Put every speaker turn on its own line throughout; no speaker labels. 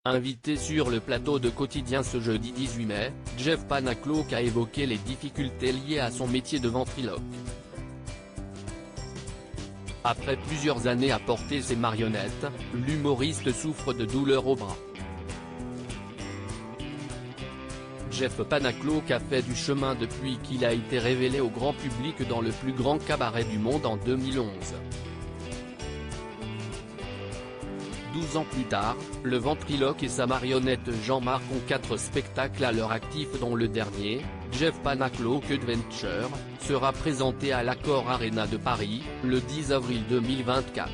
Invité sur le plateau de Quotidien ce jeudi 18 mai, Jeff Panaclock a évoqué les difficultés liées à son métier de ventriloque. Après plusieurs années à porter ses marionnettes, l'humoriste souffre de douleurs au bras. Jeff Panaclock a fait du chemin depuis qu'il a été révélé au grand public dans le plus grand cabaret du monde en 2011. 12 ans plus tard, le ventriloque et sa marionnette Jean-Marc ont 4 spectacles à leur actif dont le dernier, Jeff Panaclock Adventure, sera présenté à l'Accor Arena de Paris, le 10 avril 2024.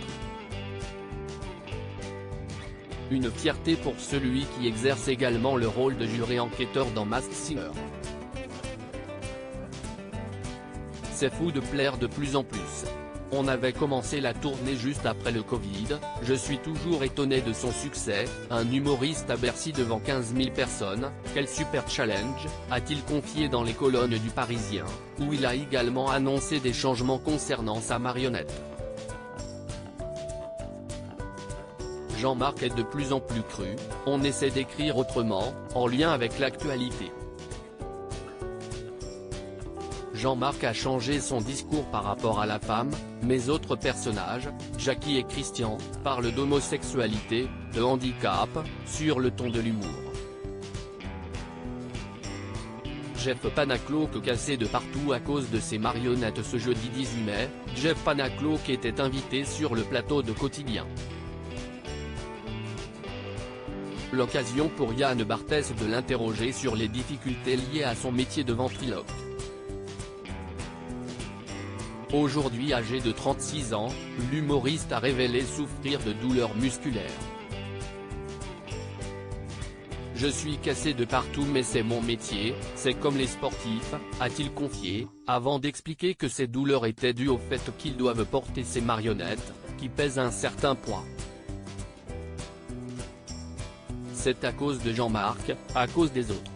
Une fierté pour celui qui exerce également le rôle de jury enquêteur dans Masked Singer. C'est fou de plaire de plus en plus. On avait commencé la tournée juste après le Covid, je suis toujours étonné de son succès, un humoriste à Bercy devant 15 000 personnes, quel super challenge, a-t-il confié dans les colonnes du Parisien, où il a également annoncé des changements concernant sa marionnette. Jean-Marc est de plus en plus cru, on essaie d'écrire autrement, en lien avec l'actualité. Jean-Marc a changé son discours par rapport à la femme, mais autres personnages, Jackie et Christian, parlent d'homosexualité, de handicap, sur le ton de l'humour. Jeff Panaclock cassé de partout à cause de ses marionnettes. Ce jeudi 18 mai, Jeff Panaclock était invité sur le plateau de Quotidien. L'occasion pour Yann Barthès de l'interroger sur les difficultés liées à son métier de ventriloque. Aujourd'hui âgé de 36 ans, l'humoriste a révélé souffrir de douleurs musculaires. Je suis cassé de partout mais c'est mon métier, c'est comme les sportifs, a-t-il confié, avant d'expliquer que ces douleurs étaient dues au fait qu'ils doivent porter ces marionnettes, qui pèsent un certain poids. C'est à cause de Jean-Marc, à cause des autres.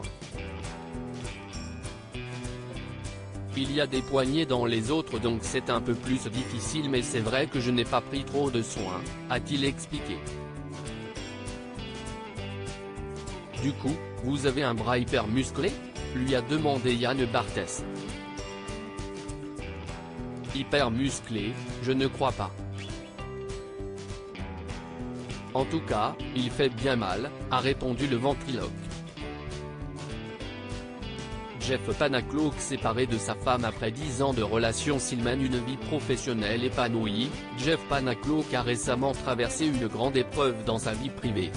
Il y a des poignées dans les autres donc c'est un peu plus difficile mais c'est vrai que je n'ai pas pris trop de soin, a-t-il expliqué. Du coup, vous avez un bras hyper musclé ? Lui a demandé Yann Barthès. Hyper musclé, je ne crois pas. En tout cas, il fait bien mal, a répondu le ventriloque. Jeff Panaclock séparé de sa femme après 10 ans de relation s'il mène une vie professionnelle épanouie, Jeff Panaclock a récemment traversé une grande épreuve dans sa vie privée.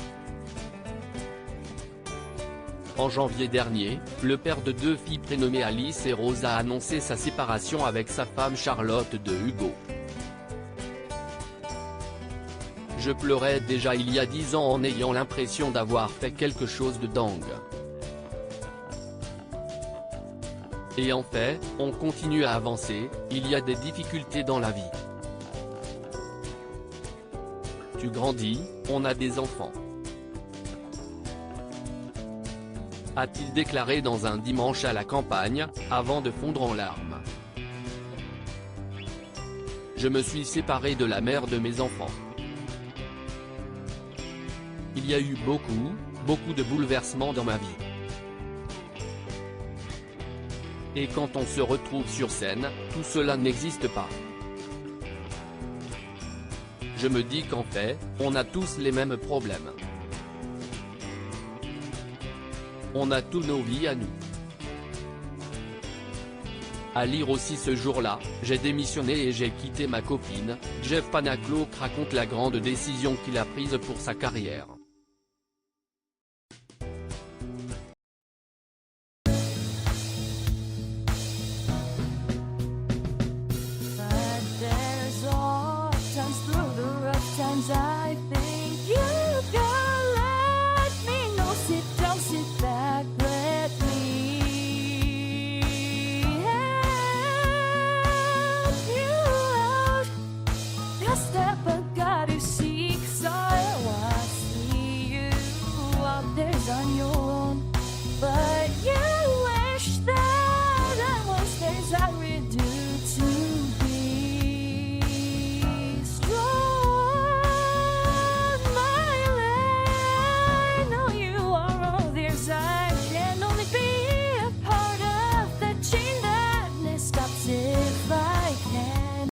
En janvier dernier, le père de 2 filles prénommées Alice et Rose a annoncé sa séparation avec sa femme Charlotte de Hugo. Je pleurais déjà il y a 10 ans en ayant l'impression d'avoir fait quelque chose de dingue. Et en fait, on continue à avancer, il y a des difficultés dans la vie. Tu grandis, on a des enfants. A-t-il déclaré dans un dimanche à la campagne, avant de fondre en larmes. Je me suis séparé de la mère de mes enfants. Il y a eu beaucoup de bouleversements dans ma vie. Et quand on se retrouve sur scène, tout cela n'existe pas. Je me dis qu'en fait, on a tous les mêmes problèmes. On a tous nos vies à nous. À lire aussi ce jour-là, j'ai démissionné et j'ai quitté ma copine. Jeff Panaclock raconte la grande décision qu'il a prise pour sa carrière.